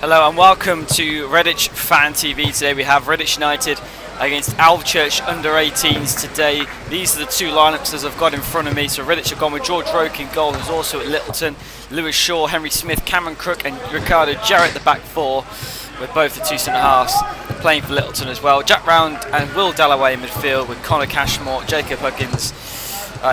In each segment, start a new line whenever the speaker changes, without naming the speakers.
Hello and welcome to Redditch Fan TV. Today we have Redditch United against Alvechurch under 18s today. These are the two lineups as I've got in front of me. So Redditch have gone with George Roke in goal, who's also at Littleton, Lewis Shaw, Henry Smith, Cameron Crook and Ricardo Jarrett the back four, with both the two centre-halves playing for Littleton as well. Jack Round and Will Dalloway in midfield, with Connor Cashmore, Jacob Huggins,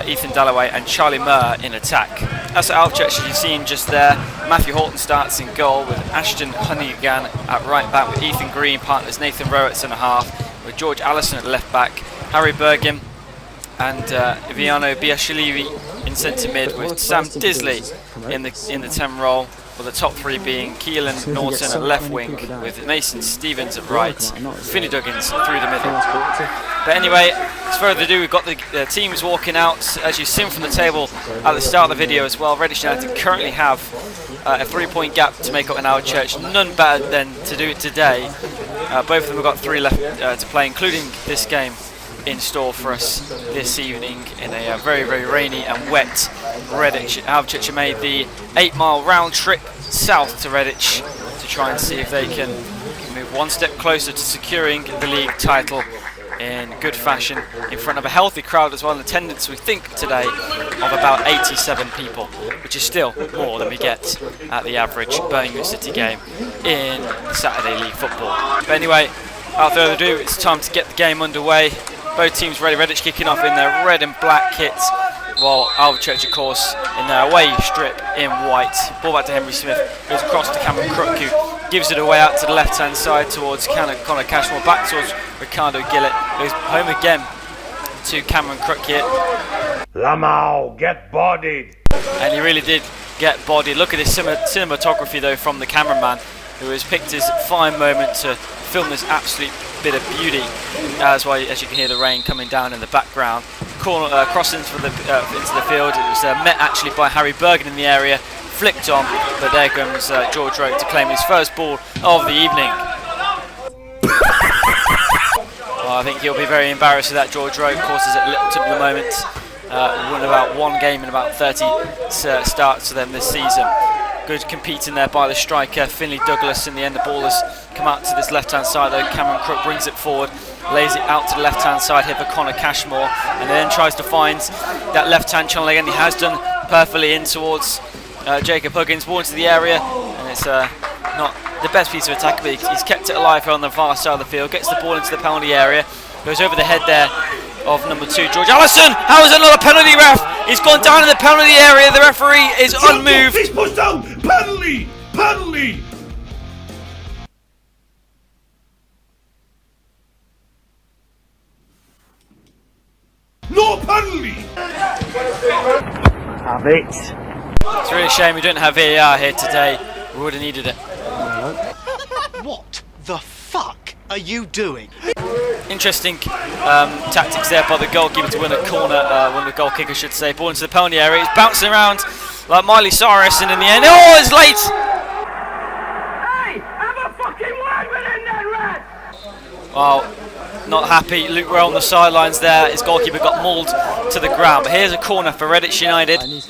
Ethan Dalloway and Charlie Murr in attack. As at Alvechurch, as you've seen just there, Matthew Horton starts in goal with Ashton Honeygan at right back, with Ethan Green partners Nathan Rowe at centre-half, with George Allison at left back, Harry Bergin and Viano Biashilivi in centre mid, with Sam Disley in the 10 role, with the top three being Keelan Norton at left wing, with Mason Stevens at right, Finney Duggins through the middle. But anyway, without further ado, we've got the teams walking out, as you've seen from the table at the start of the video as well. Redditch United currently have a 3-point gap to make up in Alvechurch. None better than to do it today. Both of them have got 3 left to play, including this game in store for us this evening in a very, very rainy and wet Redditch. Alvechurch have made the 8-mile round trip south to Redditch to try and see if they can move one step closer to securing the league title in good fashion, in front of a healthy crowd as well. In attendance, we think today, of about 87 people, which is still more than we get at the average Birmingham City game in Saturday League football. But anyway, without further ado, it's time to get the game underway. Both teams ready. Redditch kicking off in their red and black kits, while Alvechurch, of course, in their away strip in white. Ball back to Henry Smith, goes across to Cameron Crook, who gives it away out to the left-hand side towards Connor Cashmore, back towards Ricardo Gillett, goes home again to Cameron Crook here.
Lamau, get bodied!
And he really did get bodied. Look at this cinematography though from the cameraman, who has picked his fine moment to film this absolute bit of beauty, as you can hear the rain coming down in the background. Corner cross into the field. It was met actually by Harry Bergin in the area, flicked on, but there comes George Roke to claim his first ball of the evening. Well, I think he'll be very embarrassed with that. George Roke, of course, is at Littleton at the moment. Won about 1 game in about 30 starts to them this season. Good competing there by the striker, Finley Douglas. In the end, the ball has come out to this left-hand side though. Cameron Crook brings it forward, lays it out to the left-hand side here for Connor Cashmore, and then tries to find that left-hand channel again. He has done perfectly in towards Jacob Huggins, ball into the area, and it's not the best piece of attack, but he's kept it alive here on the far side of the field. Gets the ball into the penalty area, goes over the head there of number 2, George Allison. How is another penalty, ref? He's gone down in the penalty area. The referee is unmoved.
He's pushed down. Penalty! Penalty! No penalty!
Have it.
It's really a shame we don't have VAR here today. We would have needed it.
What the fuck are you doing?
Interesting tactics there by the goalkeeper to win a corner, win the goal kicker, should say. Ball into the penalty area. He's bouncing around like Miley Cyrus, and in the end, oh, it's late!
Hey, have a fucking word with him then, Red!
Well, not happy. Luke Rowe on the sidelines there. His goalkeeper got mauled to the ground. But here's a corner for Redditch United. And it's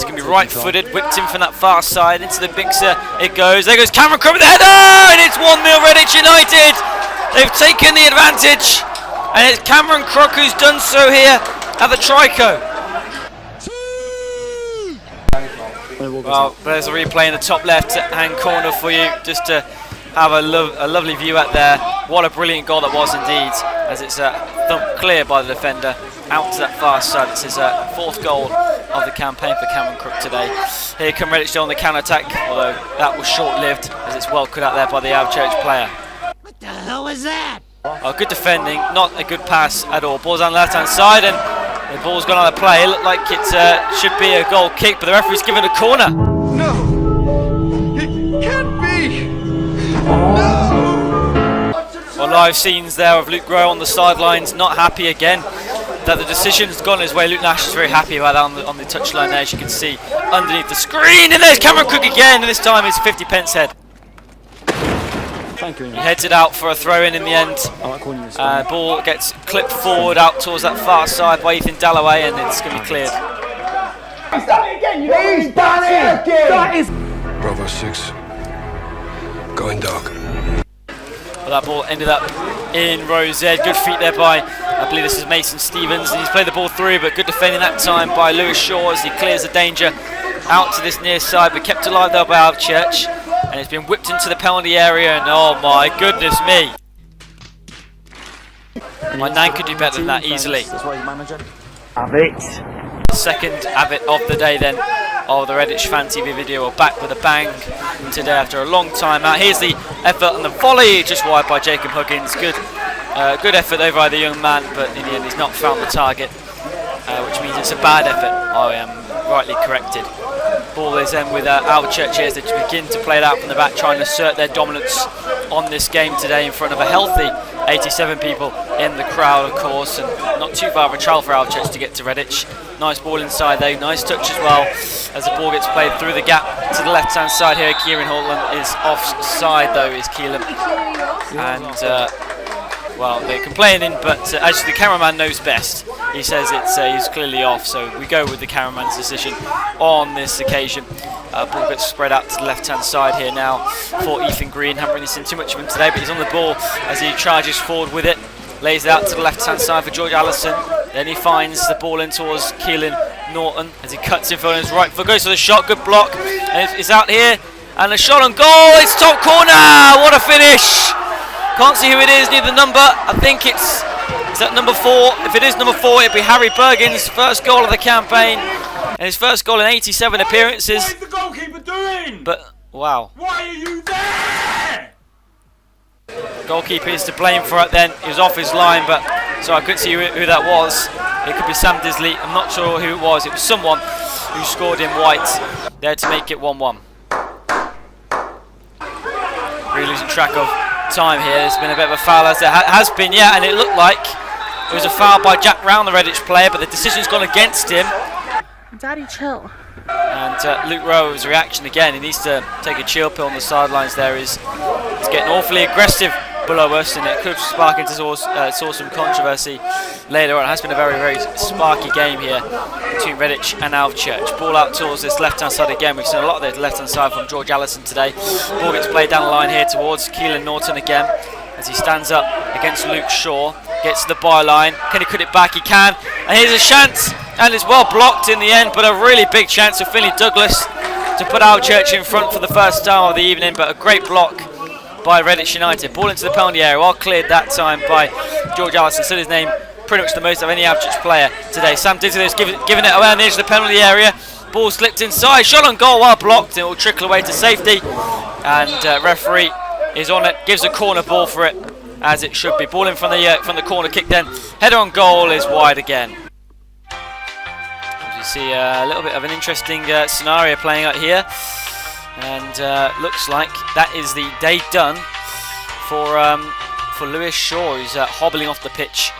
going to be right-footed, whipped in from that far side into the mixer. It goes. There goes Cameron Crook with the header! And it's 1-0 Redditch United! They've taken the advantage. And it's Cameron Crook who's done so here at the Trico. Well, there's a replay in the top left-hand corner for you, just to have a lovely view at there. What a brilliant goal that was indeed, as it's thumped clear by the defender out to that far side. It's his 4th goal of the campaign for Cameron Crook today. Here come Redditch on the counter-attack, although that was short-lived, as it's well cut out there by the Alvechurch player.
What the hell was that?
Oh, good defending, not a good pass at all. Ball's on the left-hand side, and the ball's gone out of play. It looked like it should be a goal kick, but the referee's given a corner.
No! It can't be! No!
Well, live scenes there of Luke Rowe on the sidelines, not happy again that the decision's gone his way. Luke Nash is very happy about that on the touchline there, as you can see underneath the screen. And there's Cameron Crook again, and this time it's 50 pence head.
Thank you.
He heads it out for a throw-in the end. Ball gets clipped forward out towards that far side by Ethan Dalloway, and it's going to be cleared.
He's done it again! He's done it again! That is...
Bravo 6.
Going dark.
But that ball ended up in row Z. Good feet there by, I believe this is Mason Stevens, and he's played the ball through, but good defending that time by Lewis Shaw as he clears the danger out to this near side, but kept alive there by Alvechurch, and it's been whipped into the penalty area, and oh my goodness me. My nan could do better than that easily. Second Abbott of the day then of the Redditch Fan TV video. We're back with a bang today after a long time out. Here's the effort and the volley, just wide by Jacob Huggins. Good effort over by the young man, but in the end he's not found the target, which means it's a bad effort. I am rightly corrected. Ball is then with Alvechurch here as they begin to play it out from the back, trying to assert their dominance on this game today in front of a healthy 87 people in the crowd, of course, and not too far of a travel for Alvechurch to get to Redditch. Nice ball inside though, nice touch as well as the ball gets played through the gap to the left hand side here. Kieran Hortland is offside though, is Keelan, and well, they're complaining, but actually the cameraman knows best. He says he's clearly off, so we go with the cameraman's decision on this occasion. Ball gets spread out to the left-hand side here now for Ethan Green. Haven't really seen too much of him today, but he's on the ball as he charges forward with it. Lays it out to the left-hand side for George Allison. Then he finds the ball in towards Keelan Norton as he cuts in for his right foot. Goes for the shot, good block. And it's out here, and the shot on goal. It's top corner. What a finish! Can't see who it is, near the number. I think is that number 4? If it is number 4, it'd be Harry Bergen's first goal of the campaign, and his first goal in 87 appearances.
What is the goalkeeper doing?
But wow,
Why are you there?
goalkeeper is to blame for it. Then he was off his line, but so I couldn't see who that was. It could be Sam Disley. I'm not sure who it was. It was someone who scored in white there to make it 1-1. Really losing track of time here. There's been a bit of a foul, as there has been, yeah, and it looked like it was a foul by Jack Brown, the Redditch player, but the decision's gone against him.
Daddy, chill.
And Luke Rowe's reaction again, he needs to take a chill pill on the sidelines there. He's getting awfully aggressive below us, and it could spark into some controversy later on. It has been a very, very sparky game here between Redditch and Alvechurch. Ball out towards this left-hand side again. We've seen a lot of the left-hand side from George Allison today. Ball gets played down the line here towards Keelan Norton again as he stands up against Luke Shaw. Gets to the byline. Can he cut it back? He can. And here's a chance, and it's well blocked in the end, but a really big chance for Finley Douglas to put Alvechurch in front for the first time of the evening, but a great block by Redditch United. Ball into the penalty area, well cleared that time by George Allison. Said his name pretty much the most of any Alvechurch player today. Sam Disley is giving it away on the edge of the penalty area. Ball slipped inside, shot on goal, well blocked, and it will trickle away to safety. And referee is on it, gives a corner ball for it, as it should be. Ball in from the corner kick then. Header on goal is wide again. As you see a little bit of an interesting scenario playing out here. And looks like that is the day done for Lewis Shaw, who's hobbling off the pitch,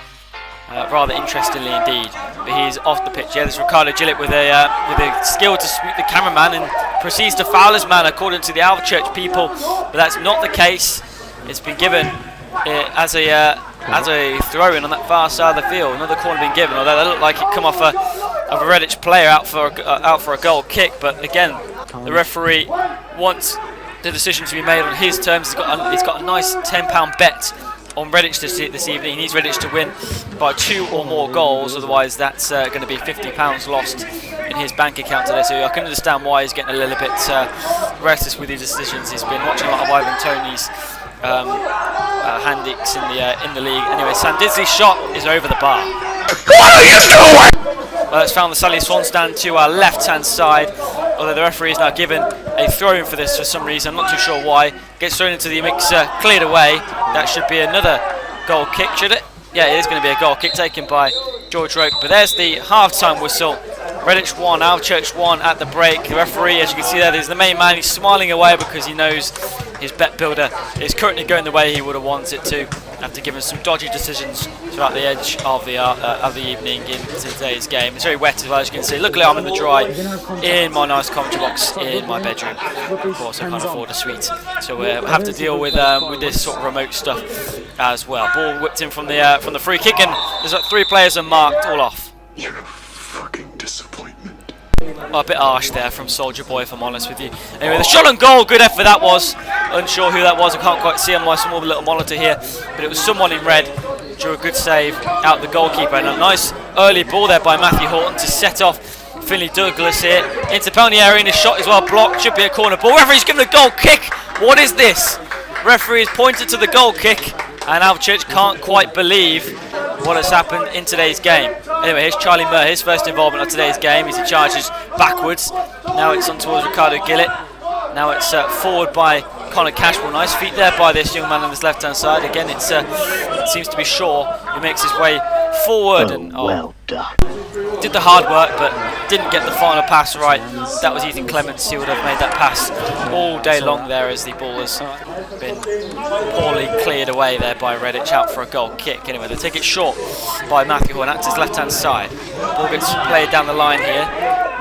rather interestingly indeed. But he's off the pitch. Yeah, there's Ricardo Gillett with a skill to sweep the cameraman and proceeds to foul his man, according to the Alvechurch people. But that's not the case. It's been given as a throw-in on that far side of the field. Another corner been given, although that looked like it come off a Redditch player out for a goal kick. But again, the referee wants the decision to be made on his terms. He's got a nice £10 bet on Redditch this evening. He needs Redditch to win by 2 or more goals, otherwise that's going to be £50 lost in his bank account today. So I can understand why he's getting a little bit restless with his decisions. He's been watching a lot of Ivan Toney's handicks in the league. Anyway, Sam Disley's shot is over the bar.
What are you doing?
Well, it's found the Sally Swan stand to our left-hand side, although the referee is now given a throw-in for this for some reason. I'm not too sure why. Gets thrown into the mixer, cleared away. That should be another goal kick, should it? Yeah, it is going to be a goal kick taken by George Roke. But there's the half-time whistle. Redditch 1, Alvechurch 1 at the break. The referee, as you can see there, is the main man. He's smiling away because he knows his bet builder is currently going the way he would have wanted it to, after giving some dodgy decisions throughout the edge of the evening in today's game. It's very wet as well, as you can see. Luckily I'm in the dry in my nice commentary box in my bedroom. Of course I can't afford a suite, so we'll have to deal with this sort of remote stuff as well. Ball whipped in from the free kick, and there's like 3 players are marked all off.
You're a fucking disappointment.
a bit harsh there from Soldier Boy, if I'm honest with you. Anyway, the shot on goal, good effort that was. Unsure who that was, I can't quite see on my small little monitor here, but it was someone in red. Drew a good save out the goalkeeper, and a nice early ball there by Matthew Horton to set off Finley Douglas here into penalty area, and his shot is well blocked. Should be a corner ball. Referee's given a goal kick. What is this? Referee has pointed to the goal kick, and Alvechurch can't quite believe what has happened in today's game. Anyway, here's Charlie Murr, his first involvement of today's game as he charges backwards. Now it's on towards Ricardo Gillett. Now it's forward by Connor Cashwell. Nice feet there by this young man on his left-hand side. Again, it seems to be Shaw who makes his way forward.
Well done.
Did the hard work, but didn't get the final pass right. That was Ethan Clements who would have made that pass all day long there, as the ball has been poorly cleared away there by Redditch, out for a goal kick. Anyway, they take it short by Matthew Horn at his left-hand side. Ball gets played down the line here.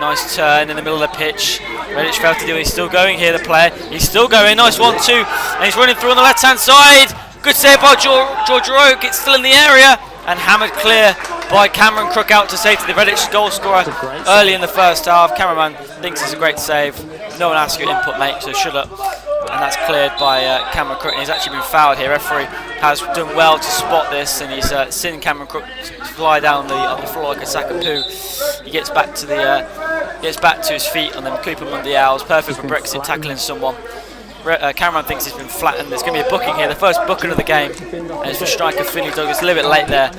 Nice turn in the middle of the pitch. Redditch failed to do it. He's still going here, the player. He's still going. Nice 1-2. And he's running through on the left-hand side. Good save by George Roque. It's still in the area. And hammered clear by Cameron Crook out to safety, the Redditch goal scorer early in the first half. Cameraman thinks it's a great save. No one asked your input, mate, so shut up. And that's cleared by Cameron Crook. And he's actually been fouled here. Referee has done well to spot this, and he's seen Cameron Crook fly down on the floor like a sack of poo. He gets back to his feet and then Cooper Mundial's perfect for Brexit, tackling someone. Cameron thinks he's been flattened. There's going to be a booking here, the first booking of the game, and it's for striker Finley Douglas. A little bit late there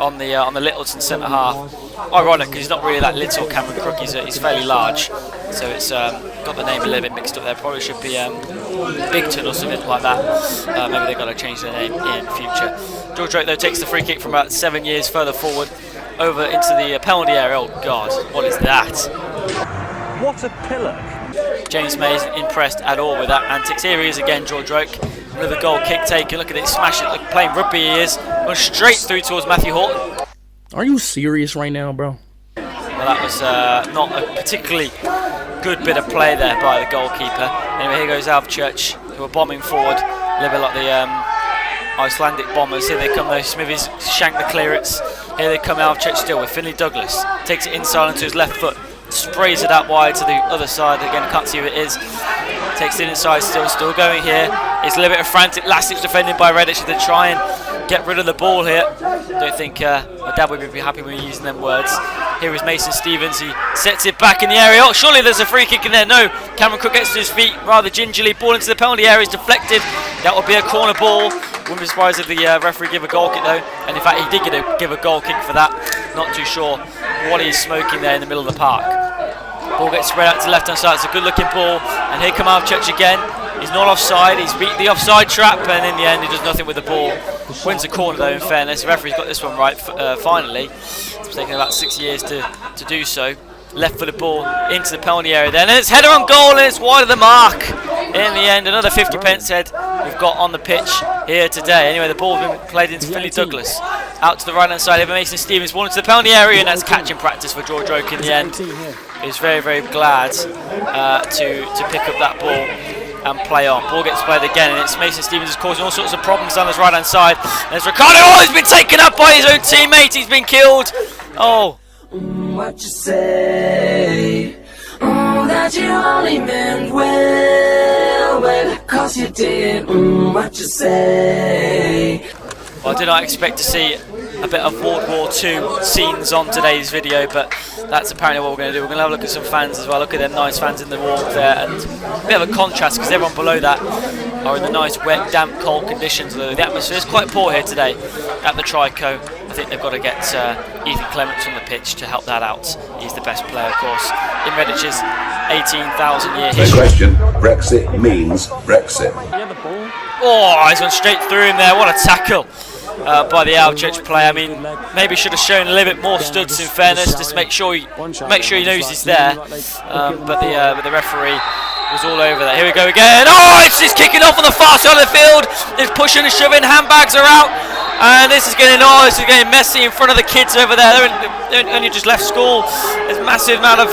on the Littleton centre half. Ironic, because he's not really that little, Cameron Crook. He's fairly large, so it's got the name a little bit mixed up there. Probably should be Bigton or something like that. Maybe they've got to change their name in future. George Roque though takes the free kick from about 7 years further forward over into the penalty area. Oh God, what is that?
What a pillock.
James May isn't impressed at all with that antics. Here he is again, George Roque. Another goal kick taken. Look at it, smash it. Look, playing rugby he is. Going straight through towards Matthew Horton.
Are you serious right now, bro?
Well, that was not a particularly good bit of play there by the goalkeeper. Anyway, here goes Alvechurch, who are bombing forward. A little bit like the Icelandic bombers. Here they come though. Smithies shank the clearance. Here they come, Alvechurch still with Finley Douglas. Takes it inside onto his left foot. Sprays it out wide to the other side. Again, can't see who it is. Takes it inside still going here. It's a little bit of frantic last-ditch defending by Redditch to try and get rid of the ball here. Don't think my dad would be happy when using them words. Here is Mason Stevens. He sets it back in the area. Oh, surely there's a free kick in there. No, Cameron Cook gets to his feet rather gingerly. Ball into the penalty area is deflected. That would be a corner ball. Wouldn't be surprised if the referee give a goal kick though. And in fact, he did give a goal kick for that. Not too sure what he's smoking there in the middle of the park. Ball gets spread out to the left-hand side. It's a good-looking ball. And here come Alvechurch again. He's not offside. He's beat the offside trap, and in the end, he does nothing with the ball. Wins the corner though. In fairness, the referee's got this one right. Finally, it's taken about 6 years to do so. Left for the ball into the penalty area. Then and it's header on goal, and it's wide of the mark. In the end, another 50 pence head we've got on the pitch here today. Anyway, the ball's been played into Finley Douglas. Out to the right-hand side, Evan Mason Stevens, ball into the penalty area, and that's catching practice for George Roque in the end. He's very, very glad to pick up that ball and play on. Ball gets played again, and it's Mason Stevens is causing all sorts of problems on his right-hand side. There's Ricardo. Oh, he's been taken up by his own teammate. He's been killed. Oh.
What you say? That you only meant well, cause you did. What you say?
Well, I did not expect to see a bit of World War II scenes on today's video, but that's apparently what we're going to do. We're going to have a look at some fans as well. Look at them nice fans in the warmth there, and a bit of a contrast because everyone below that are in the nice wet, damp, cold conditions. The atmosphere is quite poor here today at the Trico. I think they've got to get Ethan Clements on the pitch to help that out. He's the best player, of course, in Redditch's 18,000-year history.
The question, Brexit means Brexit.
Oh, he's gone straight through him there. What a tackle by the Alvechurch player. I mean, maybe should have shown a little bit more studs in fairness, just to make sure he knows he's there. But the referee was all over that. Here we go again. Oh, it's kicking off on the far side of the field. It's pushing and shoving. Handbags are out. And this is getting messy in front of the kids over there. They're only just left school. There's a massive amount of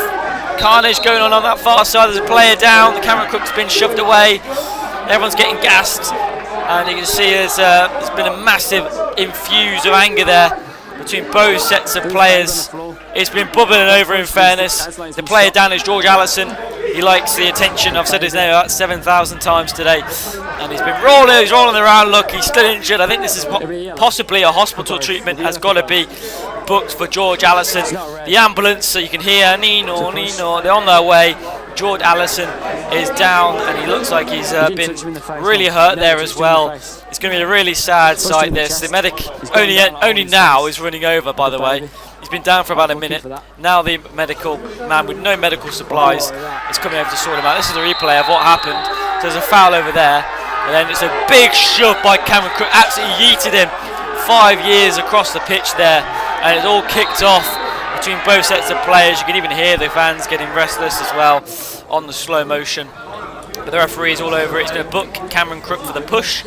carnage going on that far side. There's a player down. The Cameron Cook's been shoved away. Everyone's getting gassed. And you can see there's been a massive infuse of anger there between both sets of players. It's been bubbling over, in fairness. The player down is George Allison. He likes the attention. I've said his name about 7,000 times today. And he's been rolling, he's rolling around. Look, he's still injured. I think this is possibly a hospital treatment. Has got to be booked for George Allison. The ambulance, so you can hear Nino, Nino. They're on their way. George Allison is down, and he looks like he's been really hurt there as well. It's going to be a really sad sight, this. The medic only now is running over, by the way. He's been down for about a minute. Now the medical man with no medical supplies is coming over to sort him out. This is a replay of what happened. So there's a foul over there, and then it's a big shove by Cameron Crook. Absolutely yeeted him 5 years across the pitch there, and it's all kicked off between both sets of players. You can even hear the fans getting restless as well on the slow motion. But the referee is all over it. He's going to book Cameron Crook for the push,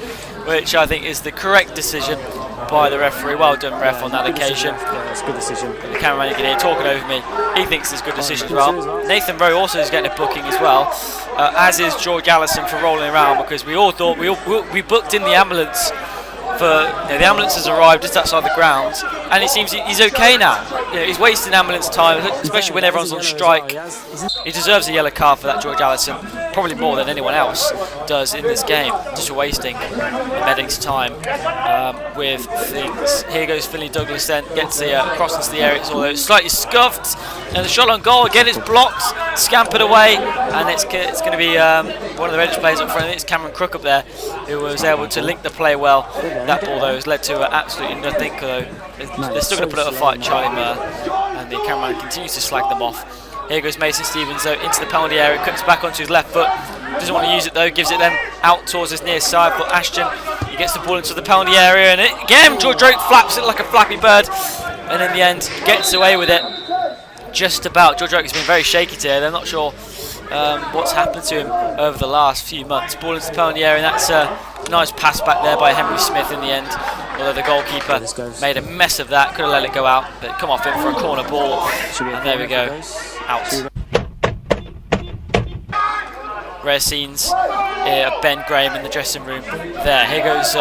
which I think is the correct decision by the referee. Well done, ref, on that occasion.
Yeah, it's a good decision.
The cameraman, you can hear talking over me. He thinks it's a good decision as well. Nathan Rowe also is getting a booking as well, as is George Allison for rolling around, because we all thought we booked in the ambulance. The ambulance has arrived just outside the grounds, and it seems he's okay now. He's wasting ambulance time, especially when everyone's on strike. He deserves a yellow card for that, George Allison, probably more than anyone else does in this game, just for wasting the medic's time with things. Here goes Finley Douglas, then gets the cross into the area. It's slightly scuffed, and the shot on goal again is blocked, scampered away, and it's going to be one of the Redditch players up front. I think it's Cameron Crook up there, who was able to link the play well. That ball, though, has led to absolutely nothing, though. They're still going to put up a fight, Chime, and the cameraman continues to slag them off. Here goes Mason Stevens, though, into the penalty area, cuts back onto his left foot. Doesn't want to use it, though, gives it then out towards his near side. But Ashton, he gets the ball into the penalty area, and again, George Drake flaps it like a flappy bird, and in the end, gets away with it. Just about. George Drake has been very shaky today. They're not sure what's happened to him over the last few months. Ball into the penalty area, and that's a nice pass back there by Henry Smith in the end. Although the goalkeeper made a mess of that, could have let it go out, but come off him for a corner ball. And there we go, out. Rare scenes of Ben Graham in the dressing room. There, here goes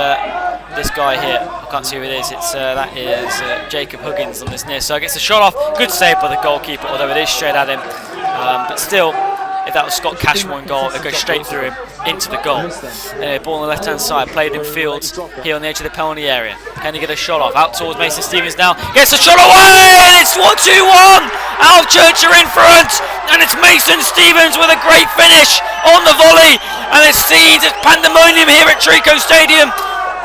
this guy here. I can't see who it is. That is Jacob Huggins on this near side. Gets the shot off. Good save by the goalkeeper, although it is straight at him. But still, if that was Scott Cashmore in goal, it goes straight through him into the goal. Ball on the left-hand side, played in field here on the edge of the penalty area. Can he get a shot off? Out towards Mason Stevens now. Gets the shot away, and it's 1-2-1. Alvechurch are in front, and it's Mason Stevens with a great finish on the volley. And it seems it's pandemonium here at Trico Stadium.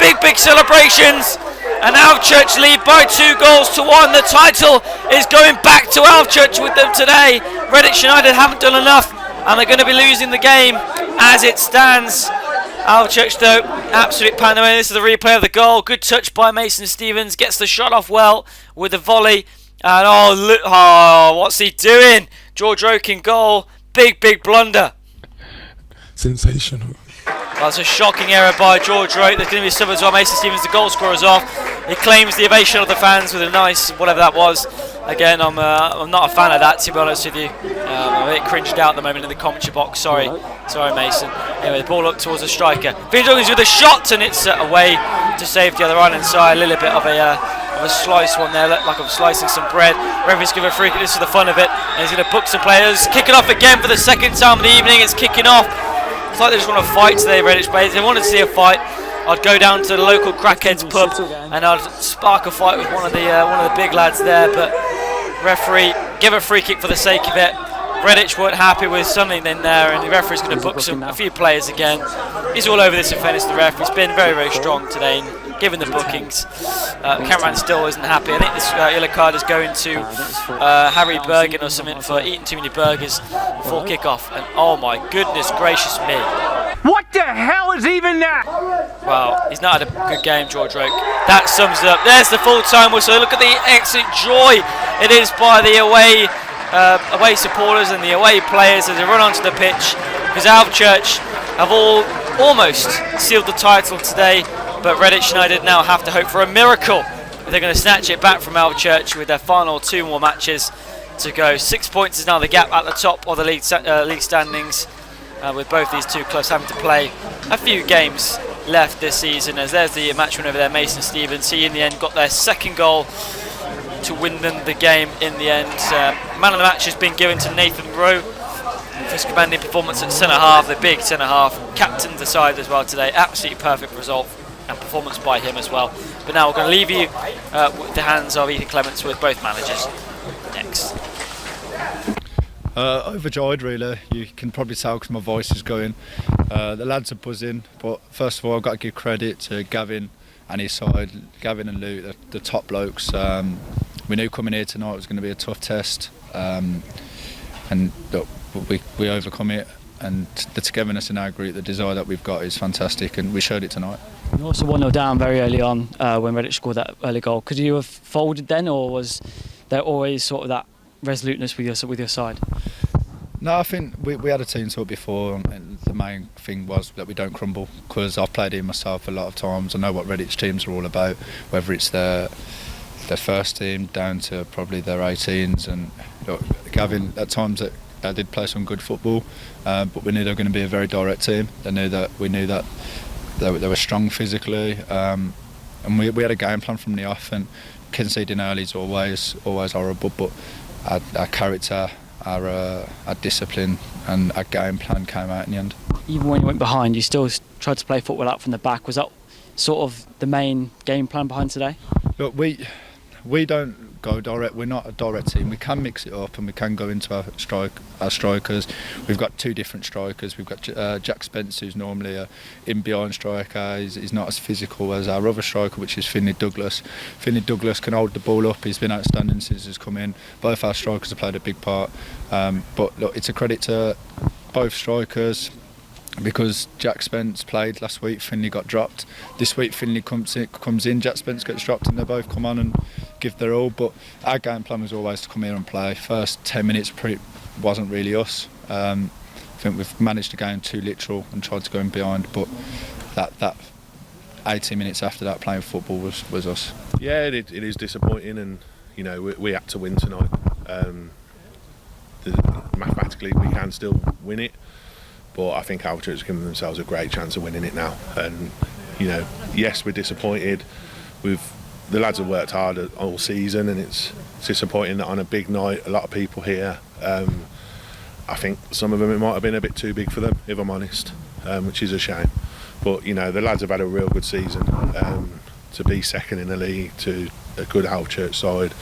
Big celebrations. And Alvechurch lead by 2-1. The title is going back to Alvechurch with them today. Redditch United haven't done enough, and they're going to be losing the game as it stands. Alvechurch, though, absolute pandemonium. This is the replay of the goal. Good touch by Mason Stevens. Gets the shot off well with the volley. And what's he doing? George Roke in goal. Big blunder.
Sensational.
That's a shocking error by George Roke. There's going to be some as well. Mason Stevens, the goal scorer's off. He claims the ovation of the fans with a nice, whatever that was. Again, I'm not a fan of that, to be honest with you. I'm a bit cringed out at the moment in the commentary box. Sorry, Mason. Anyway, the ball up towards the striker. Vinjoggins with a shot, and it's away to save the other right-hand side. A little bit of a slice one there, like I'm slicing some bread. Referee's give a free kick, this is the fun of it. And he's going to book some players. Kicking off again for the second time of the evening. It's kicking off. It's like they just want to fight today, Redditch players. If they wanted to see a fight, I'd go down to the local crackheads pub and I'd spark a fight with one of the big lads there. But referee, give a free kick for the sake of it. Redditch weren't happy with something in there, and the referee's going to book a few players again. He's all over this in fairness to the ref. He's been very strong today, given the bookings. Cameron still isn't happy. I think this yellow card is going to Harry Bergen or something for eating too many burgers before kick-off. And oh my goodness gracious me.
What the hell is even that?
Well, he's not had a good game, George Roke. That sums it up. There's the full-time whistle. Look at the exit joy it is by the away supporters and the away players as they run onto the pitch, because Alvechurch have almost sealed the title today, but Redditch United now have to hope for a miracle if they're going to snatch it back from Alvechurch with their final 2 more matches to go. 6 points is now the gap at the top of the league standings, with both these two clubs having to play a few games left this season. As there's the matchman over there, Mason Stevens. He in the end got their second goal to win them the game in the end. Man of the match has been given to Nathan Rowe for his commanding performance at centre half, the big centre half, captained the side as well today. Absolutely perfect result and performance by him as well. But now we're going to leave you with the hands of Ethan Clements with both managers next.
Overjoyed, really. You can probably tell because my voice is going. The lads are buzzing, but first of all, I've got to give credit to Gavin and his side. Gavin and Luke, the top blokes. We knew coming here tonight was going to be a tough test, and look, we overcome it. And the togetherness in our group, the desire that we've got is fantastic, and we showed it tonight.
You also 1-0 down very early on when Redditch scored that early goal. Could you have folded then, or was there always sort of that resoluteness with your side?
No, I think we had a team talk before, and the main thing was that we don't crumble, because I've played here myself a lot of times. I know what Redditch teams are all about, whether it's their first team down to probably their 18s. And look, Gavin, at times that did play some good football, but we knew they were going to be a very direct team. We knew that they were strong physically, and we had a game plan from the off. And conceding early is always horrible, but our character, our discipline and our game plan came out in the end.
Even when you went behind, you still tried to play football out from the back. Was that sort of the main game plan behind today?
Look, we don't go direct. We're not a direct team. We can mix it up and we can go into our strikers. We've got two different strikers. We've got Jack Spence, who's normally a in-behind striker. He's not as physical as our other striker, which is Finlay Douglas. Finlay Douglas can hold the ball up. He's been outstanding since he's come in. Both our strikers have played a big part. But look, it's a credit to both strikers, because Jack Spence played last week, Finlay got dropped. This week Finlay comes in, Jack Spence gets dropped, and they both come on and give their all. But our game plan was always to come here and play. First 10 minutes wasn't really us. I think we've managed to go in too literal and tried to go in behind, but that 18 minutes after that playing football was us.
Yeah, it is disappointing, and you know we had to win tonight. Mathematically we can still win it, but I think Alvechurch has given themselves a great chance of winning it now. And you know, yes, we're disappointed. The lads have worked hard all season, and it's disappointing that on a big night, a lot of people here. I think some of them, it might have been a bit too big for them, if I'm honest, which is a shame. But you know, the lads have had a real good season. To be second in the league to a good Alvechurch side,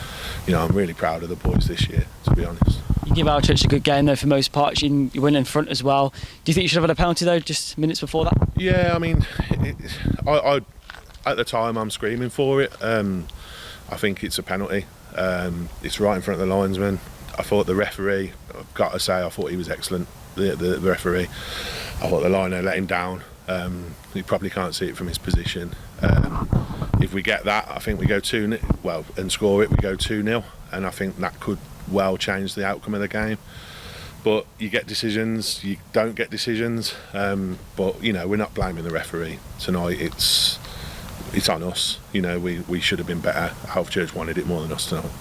you know, I'm really proud of the boys this year, to be honest.
You give Alvechurch a good game though for most parts. You win in front as well. Do you think you should have had a penalty though, just minutes before that?
Yeah, I mean, I at the time I'm screaming for it. I think it's a penalty. It's right in front of the linesman. I thought the referee, I've got to say, I thought he was excellent. The referee, I thought the liner let him down. He probably can't see it from his position. If we get that, I think we go 2-0. Well, and score it, we go 2-0, and I think that could well change the outcome of the game. But you get decisions, you don't get decisions. But you know, we're not blaming the referee tonight. It's on us. You know, we should have been better. Alvechurch wanted it more than us tonight.